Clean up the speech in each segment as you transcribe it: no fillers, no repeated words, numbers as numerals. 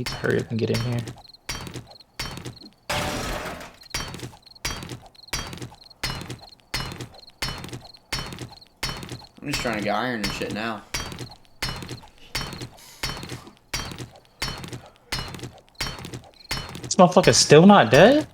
Need to hurry up and get in here. I'm just trying to get iron and shit now. This motherfucker's still not dead?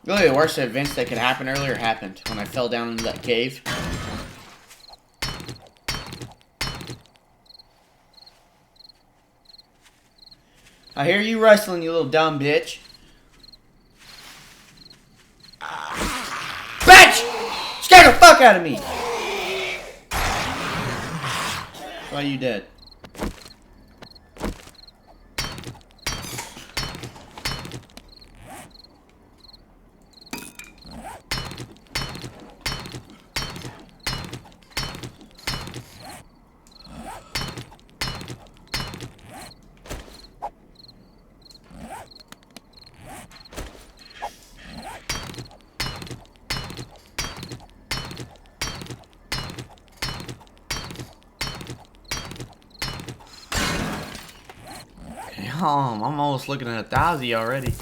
Really, the worst events that could happen earlier happened when I fell down into that cave. I hear you rustling, you little dumb bitch. Bitch! Scared the fuck out of me! Why are you dead? Damn, I'm almost looking at 1,000 already.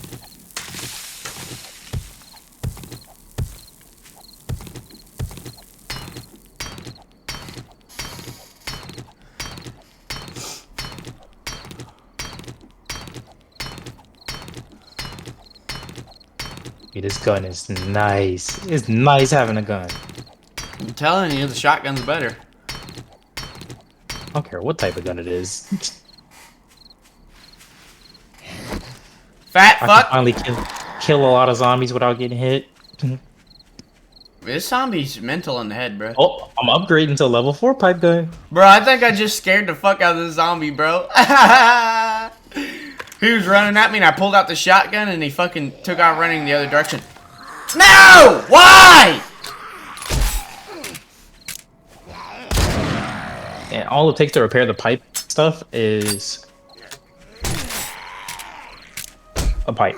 Dude, this gun is nice. It's nice having a gun. I'm telling you, the shotgun's better. I don't care what type of gun it is. Fat I fuck! can finally kill a lot of zombies without getting hit. This zombie's mental in the head, bro. Oh, I'm upgrading to level 4 pipe gun. Bro, I think I just scared the fuck out of this zombie, bro. He was running at me and I pulled out the shotgun and he fucking took out running the other direction. No! Why? And all it takes to repair the pipe stuff is a pipe.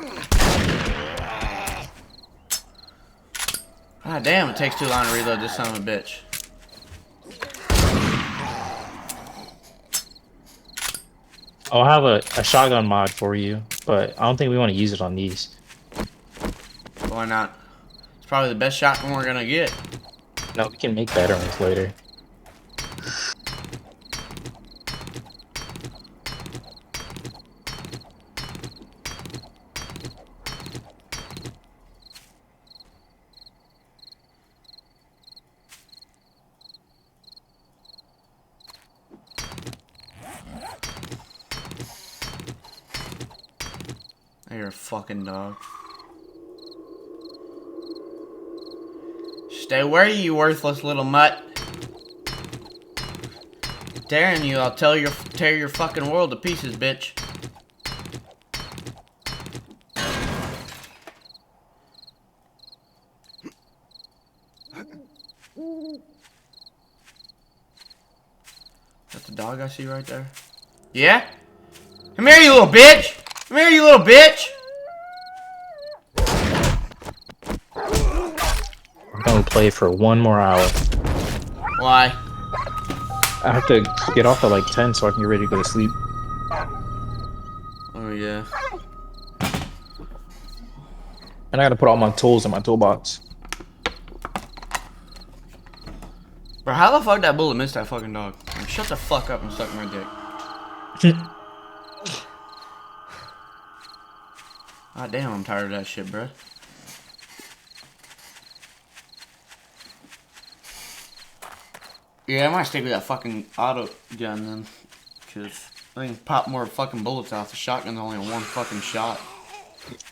God damn, it takes too long to reload this son of a bitch. I'll have a shotgun mod for you, but I don't think we want to use it on these. Why not? It's probably the best shotgun we're gonna get. No, we can make better ones later. You're a fucking dog. Stay where you worthless little mutt. Daring you, I'll tear your fucking world to pieces, bitch. That's the dog I see right there. Yeah? Come here, you little bitch! Come here, you little bitch! I'm gonna play for 1 more hour. Why? I have to get off at like 10 so I can get ready to go to sleep. Oh, yeah. And I gotta put all my tools in my toolbox. Bro, how the fuck that bullet missed that fucking dog? Like, shut the fuck up and suck my dick. God damn, I'm tired of that shit, bro. Yeah, I might stick with that fucking auto gun then. Cause I can pop more fucking bullets out. The shotgun's only one fucking shot.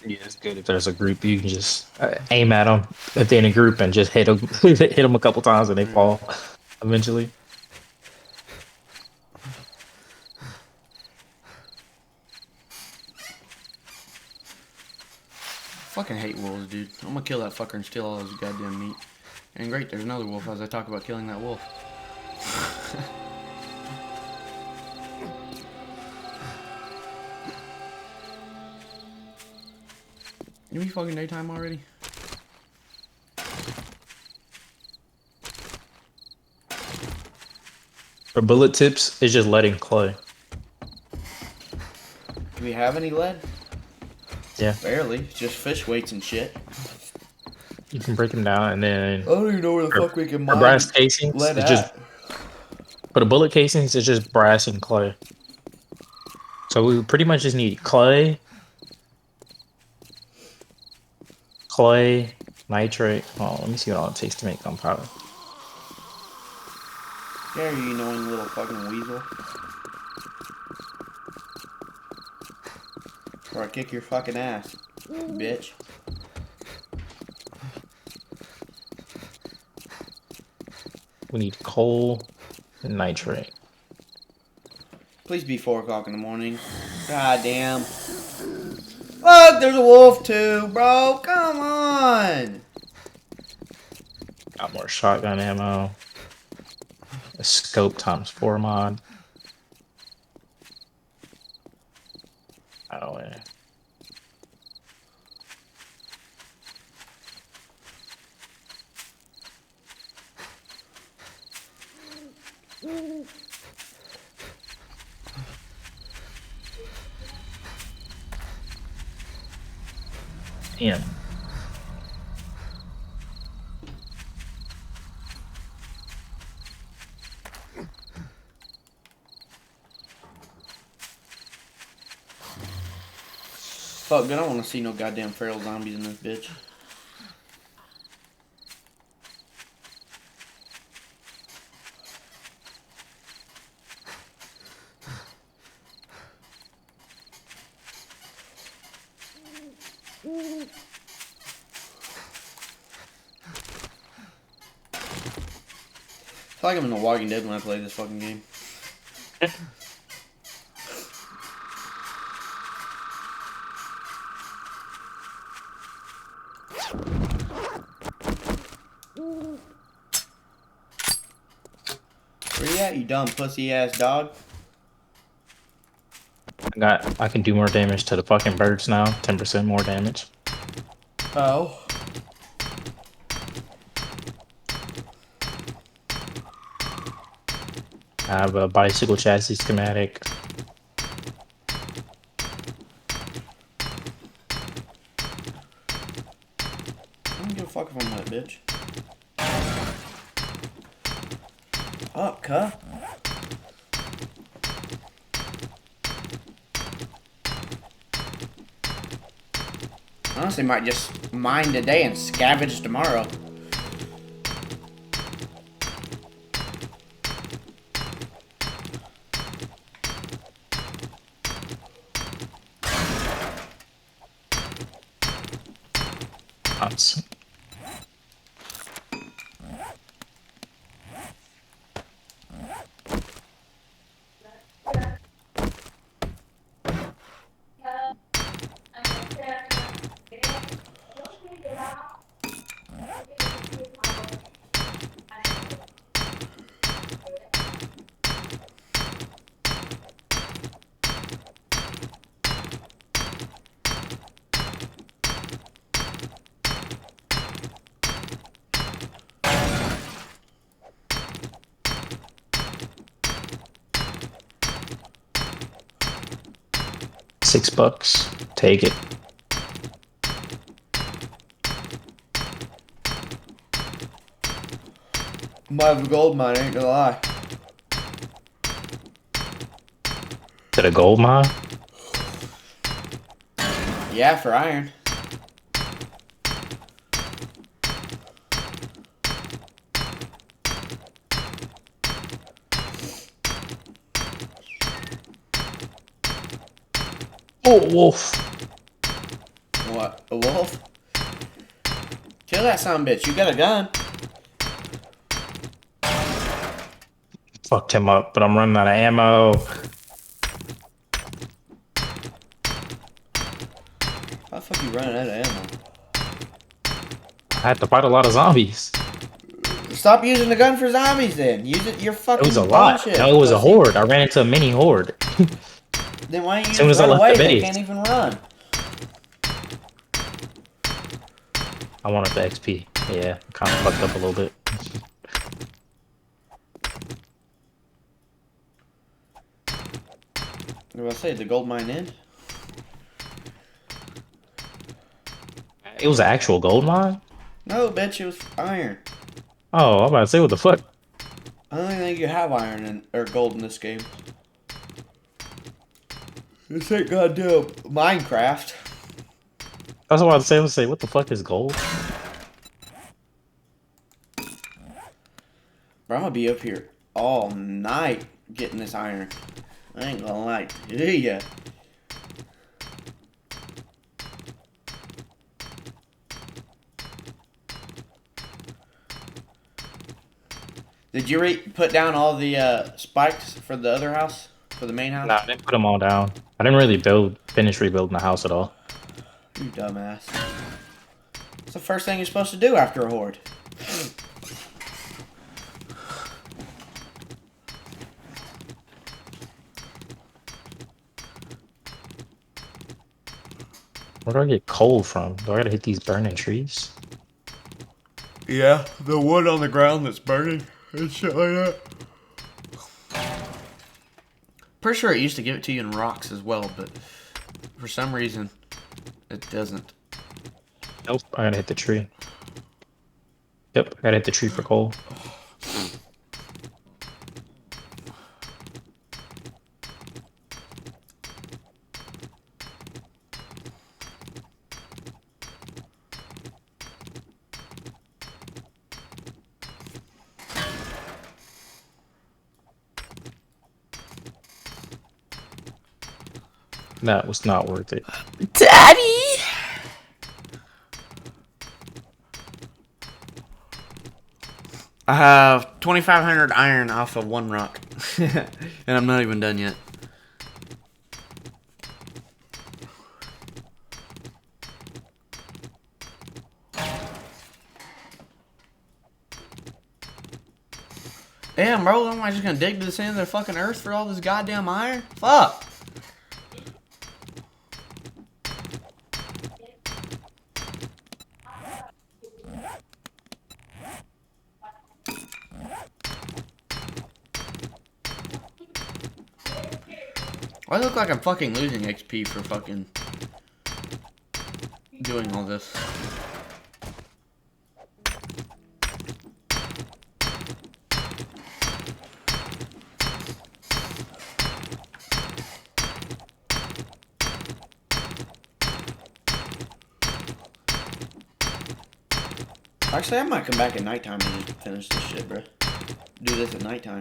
Yeah, it's good if there's a group. You can just aim at them if they're in a group and just hit them, hit them a couple times and they fall eventually. Fucking hate wolves, dude. I'm gonna kill that fucker and steal all his goddamn meat. And great, there's another wolf as I talk about killing that wolf. You be fucking daytime already? For bullet tips, it's just leading clay. Do we have any lead? Yeah. Barely. It's just fish weights and shit. You can break them down and then I don't even know where the for, fuck we can for mine brass casings, lead it's just at. for the bullet casings, it's just brass and clay. So we pretty much just need clay, nitrate. Oh, let me see what all it takes to make gunpowder. Yeah, you annoying little fucking weasel. Or I kick your fucking ass, bitch. We need coal and nitrate. Please be 4 o'clock in the morning. God damn. Look, there's a wolf too, bro. Come on. Got more shotgun ammo. A scope ×4 mod. Oh yeah. Damn. Fuck, good. I don't want to see no goddamn feral zombies in this bitch. I feel like I'm in The Walking Dead when I play this fucking game. Where you at, you dumb pussy ass dog? I can do more damage to the fucking birds now. 10% more damage. Oh. I have a bicycle chassis schematic. I don't give a fuck if I'm wet, bitch. Up, cuh. Honestly, might just mine today and scavenge tomorrow. Nuts. $6. Take it. Might have a gold mine, ain't gonna lie. To the gold mine? Yeah, for iron. Oh, wolf. What? A wolf? Kill that son of a bitch. You got a gun. Fucked him up, but I'm running out of ammo. How the fuck you running out of ammo? had to fight a lot of zombies. Stop using the gun for zombies then. Use it your fucking It was a lot. bullshit, No, it was a pussy. horde. I ran into a mini horde. Then why don't you As soon just as I run left away? the They base. can't even run. I wanted the XP. Yeah, kind of fucked up a little bit. What did I say? The gold mine in? It was an actual gold mine? No, bitch, it was iron. Oh, I'm about to say, what the fuck? I don't think you have iron or gold in this game. This ain't goddamn Minecraft. That's what I was about to say, what the fuck is gold? Bro, I'm gonna be up here all night getting this iron. I ain't gonna lie to ya. Did you put down all the spikes for the other house? For the main house? Nah, I didn't put them all down. I didn't really finish rebuilding the house at all. You dumbass. It's the first thing you're supposed to do after a horde. Where do I get coal from? Do I gotta hit these burning trees? Yeah, the wood on the ground that's burning and shit like that. Pretty sure it used to give it to you in rocks as well, but for some reason, it doesn't. Nope, I gotta hit the tree. Yep, I gotta hit the tree for coal. That was not worth it. Daddy! I have 2,500 iron off of one rock. And I'm not even done yet. Damn, bro, am I just gonna dig to the center of the fucking earth for all this goddamn iron? Fuck! I look like I'm fucking losing XP for fucking doing all this. Actually, I might come back at nighttime and just finish this shit, bro. Do this at nighttime.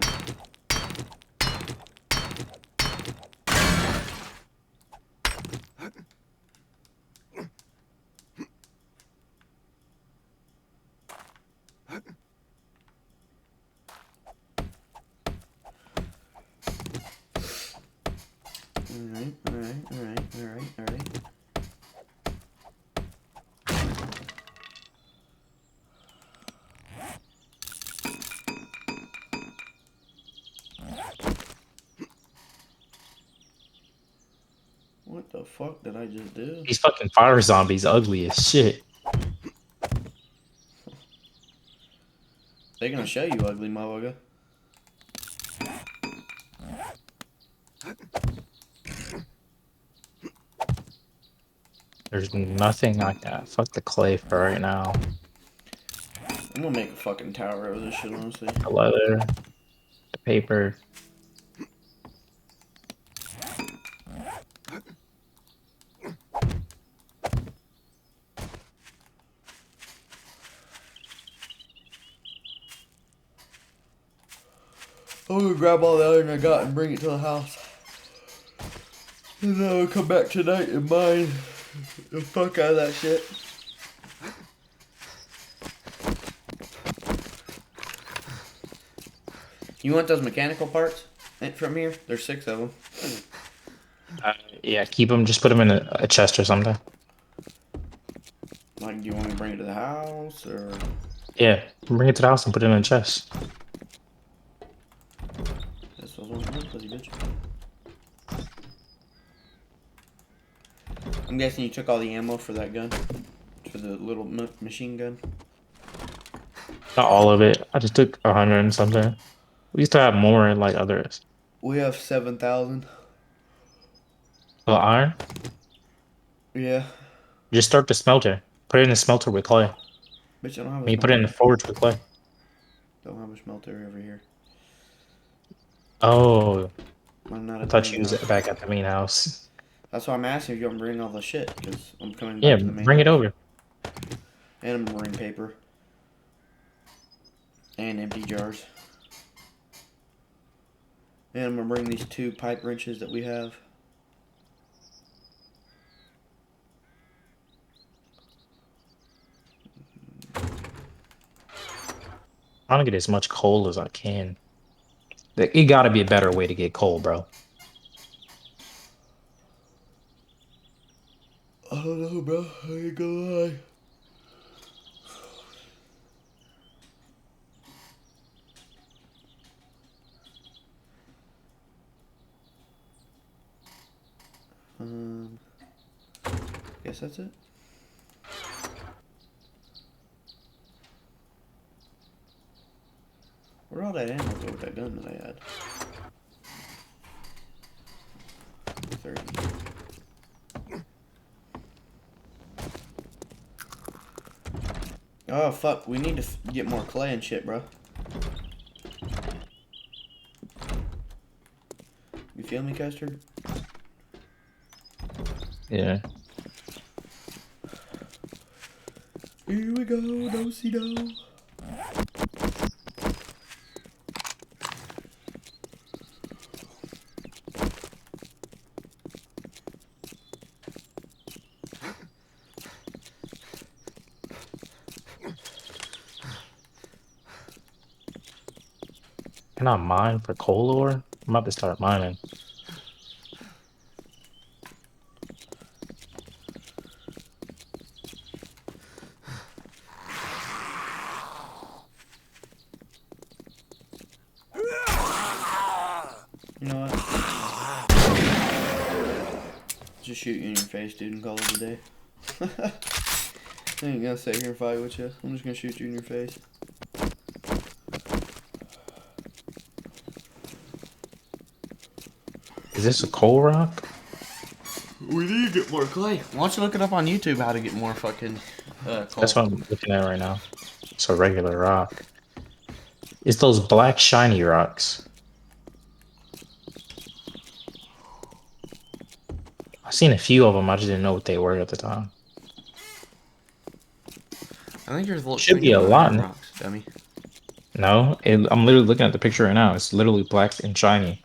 Alright. What the fuck did I just do? These fucking fire zombies ugly as shit. They're gonna show you ugly, motherfucker. There's nothing I can fuck the clay for right now. I'm gonna make a fucking tower of this shit, honestly. The leather, the paper. I'm gonna grab all the iron I got and bring it to the house. And then I'll come back tonight and mine the fuck out of that shit. You want those mechanical parts from here? There's 6 of them. Yeah, keep them. Just put them in a chest or something. Like, do you want me to bring it to the house or? Yeah, bring it to the house and put it in a chest. That's what I was wondering, pussy bitch. I'm guessing you took all the ammo for that gun, for the little machine gun. Not all of it. I just took 100 and something. We used to have more in like others. We have 7,000. Well, iron. Yeah. Just start the smelter. Put it in the smelter with clay. Bitch, I don't have a When you put it in smelter. the forge with clay. Don't have a smelter over here. Oh, I'm not I at the thought main you was house. back at the main house. That's why I'm asking if you want to bring all the shit, because I'm coming Yeah, back to the main bring it house. over. And I'm gonna bring paper. And empty jars. And I'm gonna bring these 2 pipe wrenches that we have. I'm trying to get as much coal as I can. It gotta be a better way to get coal, bro. I don't know, bro. I ain't gonna lie. Guess that's it. Where all that ammo go with that gun that I had? 30. Oh, fuck. We need to get more clay and shit, bro. You feel me, Custard? Yeah. Here we go, do-si-do. Can I mine for coal ore? I'm about to start mining. You know what? Just shoot you in your face, dude, and call it a day. I ain't gonna sit here and fight with you. I'm just gonna shoot you in your face. Is this a coal rock? We need to get more clay. Why don't you look it up on YouTube how to get more fucking coal? That's what I'm looking at right now. It's a regular rock. It's those black shiny rocks. I've seen a few of them. I just didn't know what they were at the time. I think there's a little Should be a twinkle lot. iron rocks, dummy. No, I'm literally looking at the picture right now. It's literally black and shiny.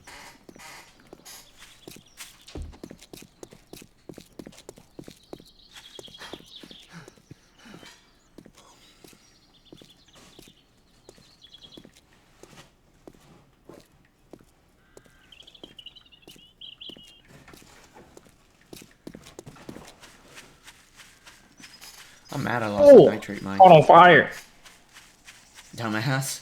I'm mad I lost the nitrate mine. Caught on fire. Dumbass.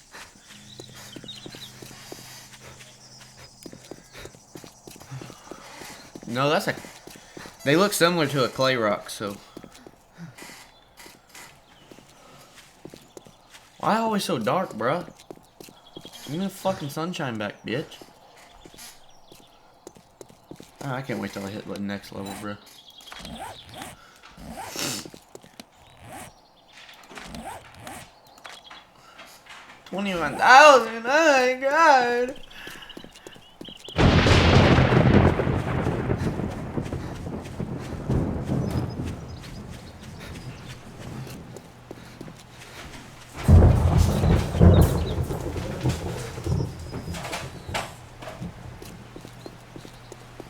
No, that's a... They look similar to a clay rock, so... Why always so dark, bruh? Give me the fucking sunshine back, bitch. Oh, I can't wait till I hit the next level, bruh. $21,000! Oh my god!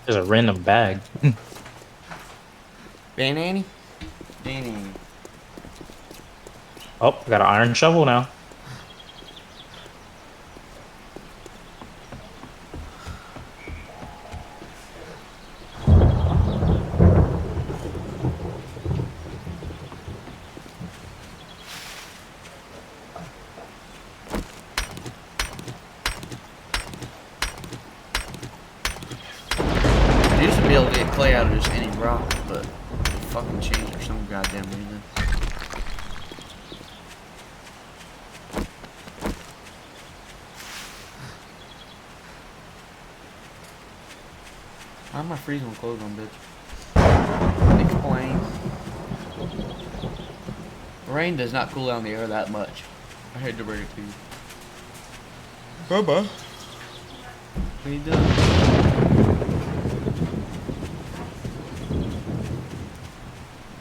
There's a random bag. Banani? Banani. Oh, I got an iron shovel now. be able to get clay out of just any rock, but it fucking changed for some goddamn reason. Why am I freezing with clothes on, bitch? Explain. Rain does not cool down the air that much. I hate to bring it to you. Bubba. What are you doing?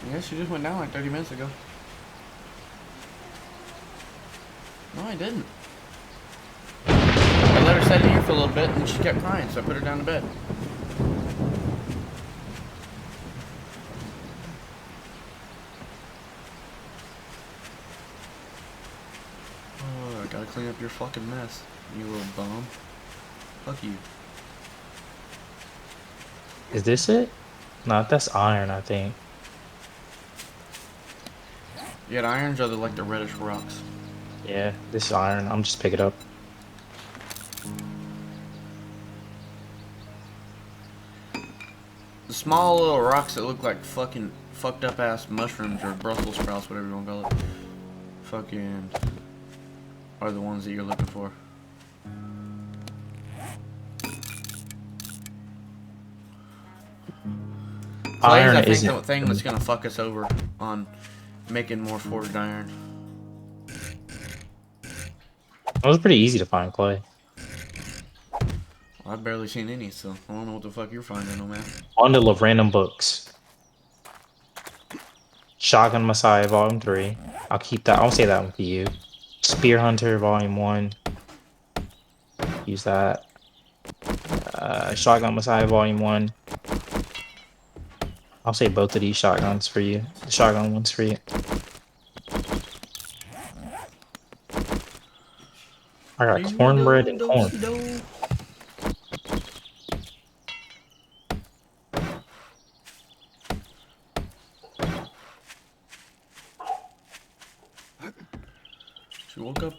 I guess you just went down like 30 minutes ago. No, I didn't. I let her sit in here for a little bit and she kept crying, so I put her down to bed. Oh, I gotta clean up your fucking mess, you little bum. Fuck you. Is this it? No, that's iron, I think. Yeah, the irons are like the reddish rocks. Yeah, this is iron. I'm just pick it up. The small little rocks that look like fucking fucked up ass mushrooms or Brussels sprouts, whatever you want to call it, fucking are the ones that you're looking for. Clay is, I think, the thing that's gonna fuck us over on making more forged iron. It was pretty easy to find clay. Well, I've barely seen any, so I don't know what the fuck you're finding, man. Bundle of random books. Shotgun Messiah Volume 3. I'll keep that. I'll say that one for you. Spear Hunter Volume 1. Use that. Shotgun Messiah Volume 1. I'll say both of these shotguns for you. The shotgun one's for you. I got cornbread and corn. She woke up.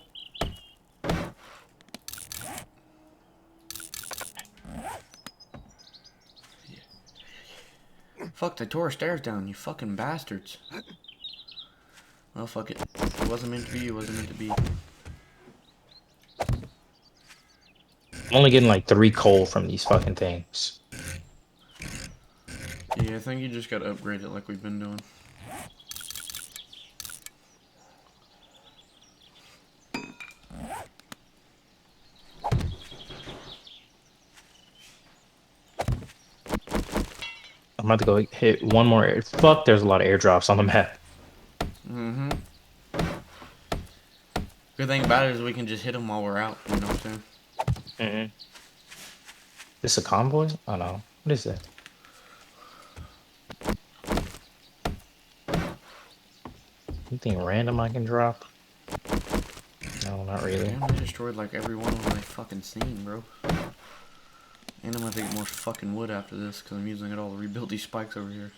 Fuck, they tore her stairs down, you fucking bastards. Well, fuck it. It wasn't meant to be, it wasn't meant to be. I'm only getting like 3 coal from these fucking things. Yeah, I think you just gotta upgrade it like we've been doing. I'm about to go hit one more air. Fuck, there's a lot of airdrops on the map. Mm-hmm. Good thing about it is we can just hit them while we're out, you know what I'm saying? This a convoy? Oh no. What is that? Anything random I can drop? No, not really. Damn, they destroyed like every one of my fucking scene, bro. And I'm gonna get more fucking wood after this, because I'm using it all to rebuild these spikes over here.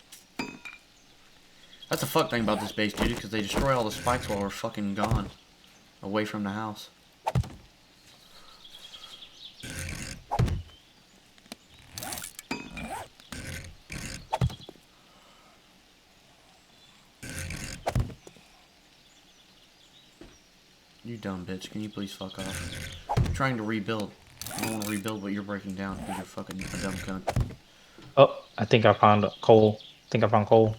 That's the fuck thing about this base, dude, because they destroy all the spikes while we're fucking gone. Away from the house. You dumb bitch, can you please fuck off? I'm trying to rebuild. I don't want to rebuild what you're breaking down because you're fucking a dumb cunt. Oh, I think I found coal. I think I found coal.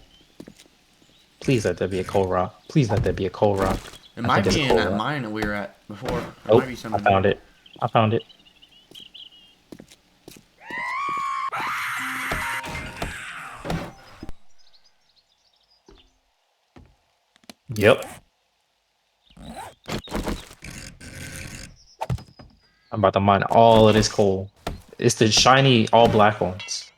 Please let there be a coal rock. Please let there be a coal rock. It might be in that mine that we were at before. Oh, I found it. I found it. Yep. I'm about to mine all of this coal. It's the shiny all black ones.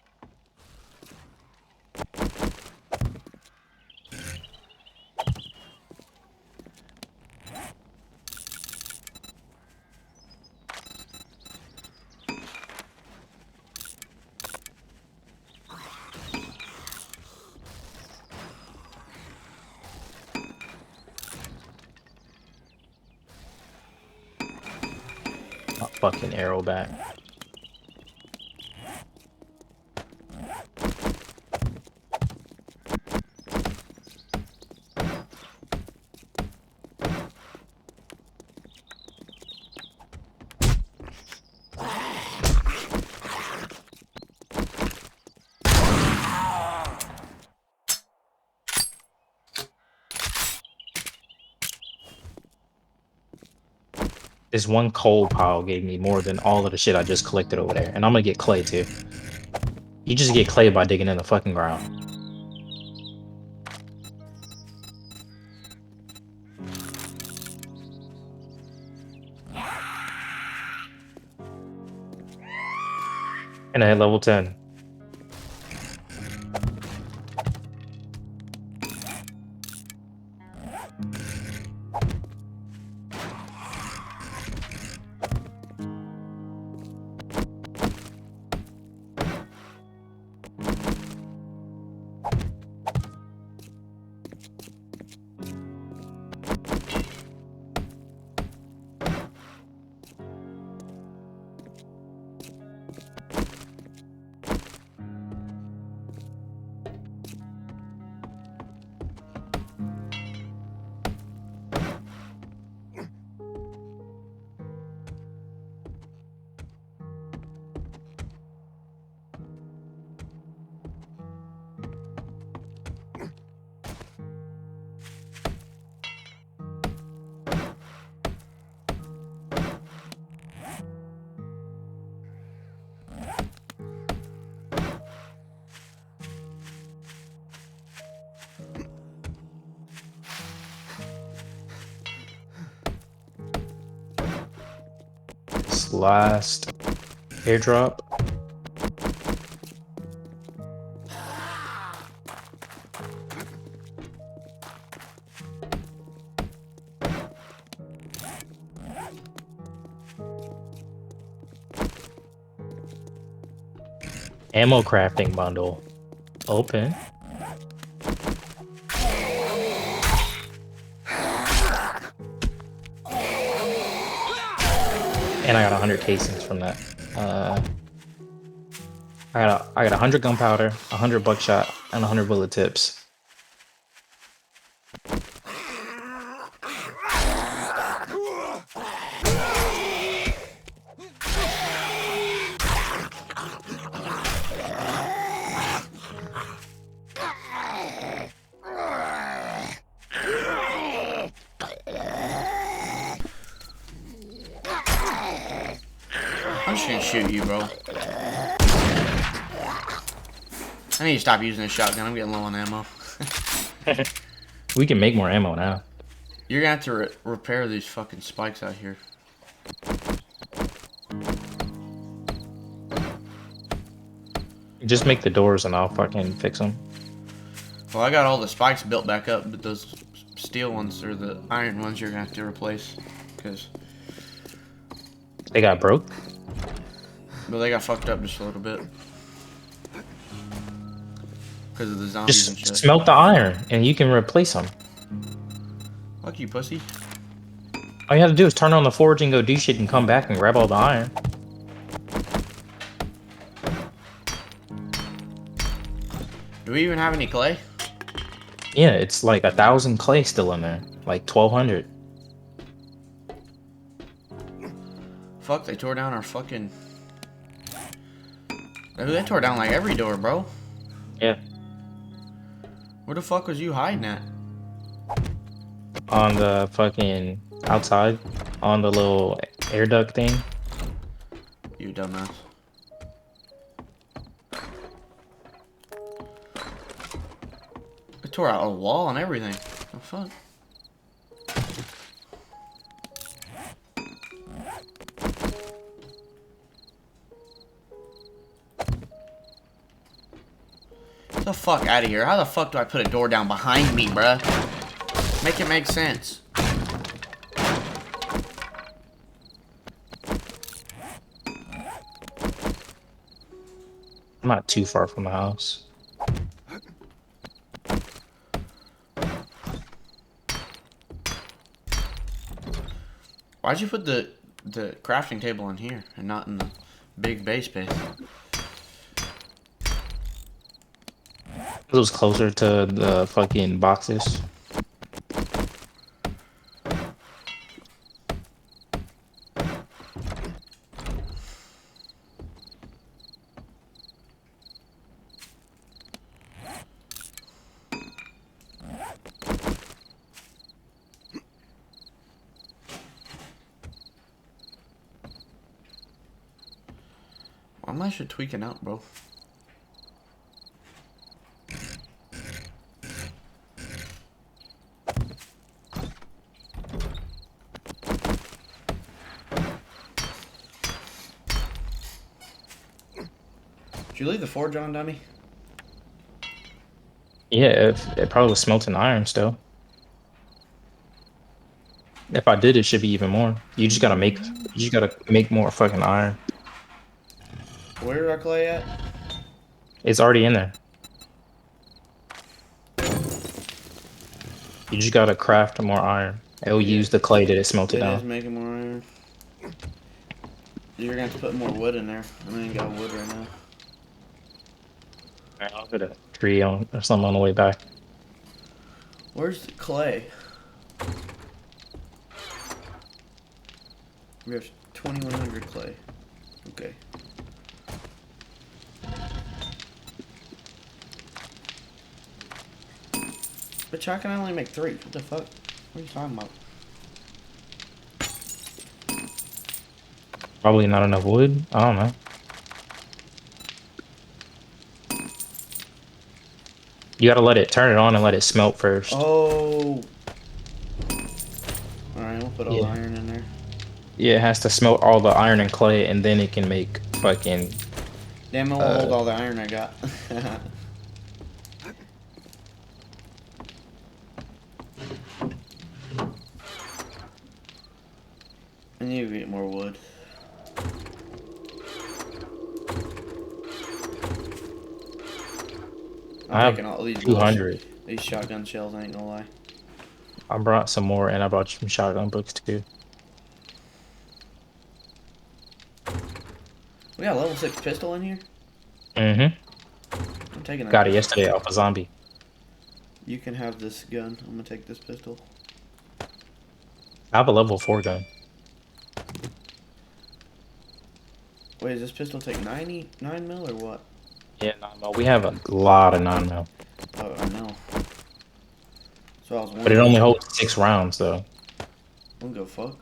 Fucking arrow back. This one coal pile gave me more than all of the shit I just collected over there. And I'm gonna get clay too. You just get clay by digging in the fucking ground. And I hit level 10. This last airdrop. Ammo crafting bundle. Open. And I got 100 casings from that. I got 100 gunpowder, 100 buckshot, and 100 bullet tips. I'm just gonna shoot you, bro. I need to stop using this shotgun. I'm getting low on ammo. We can make more ammo now. You're gonna have to repair these fucking spikes out here. Just make the doors and I'll fucking fix them. Well, I got all the spikes built back up, but those steel ones or the iron ones you're gonna have to replace. Because, They got broke. well, they got fucked up just a little bit. Because of the zombies and Just shit. smelt the iron and you can replace them. Fuck you, pussy. All you have to do is turn on the forge and go do shit and come back and grab all the iron. Do we even have any clay? Yeah, it's like 1,000 clay still in there. Like 1,200. Fuck, they tore down our fucking... They tore down like every door, bro. Yeah. Where the fuck was you hiding at? On the fucking outside. On the little air duct thing. You dumbass. They tore out a wall and everything. The fuck? Get the fuck out of here. How the fuck do I put a door down behind me, bruh? Make it make sense. I'm not too far from the house. Why'd you put the crafting table in here and not in the big base space? It was closer to the fucking boxes. my shit tweaking out, bro? Did you leave the forge on, dummy? Yeah, it probably was smelting iron still. If I did, it should be even more. You just gotta make more fucking iron. Where's our clay at? It's already in there. You just gotta craft more iron. It'll Yeah. use the clay that it smelted It is down. making more iron. You're gonna have to put more wood in there. I ain't got wood right now. Alright, I'll put a tree on or something on the way back. Where's the clay? We have 2100 clay. Okay. Bitch, how can I only make 3? What the fuck? What are you talking about? Probably not enough wood. I don't know. You gotta let it turn it on and let it smelt first. Oh. Alright, we'll put all the Yeah. iron in there. Yeah, it has to smelt all the iron and clay, and then it can make fucking. Damn, it will hold all the iron I got. I need to get more wood. I I'm have taking all these 200. these shotgun shells, I ain't gonna lie. I brought some more, and I brought you some shotgun books too. We got a level 6 pistol in here? Mm-hmm. I'm taking that. Got it yesterday off a zombie. You can have this gun. I'm gonna take this pistol. I have a level 4 gun. Wait, does this pistol take 99 mil or what? Yeah, 9 mil. We have a lot of 9 mil, Oh, I know. So I was but it wondering. only holds 6 rounds though. Don't go fuck.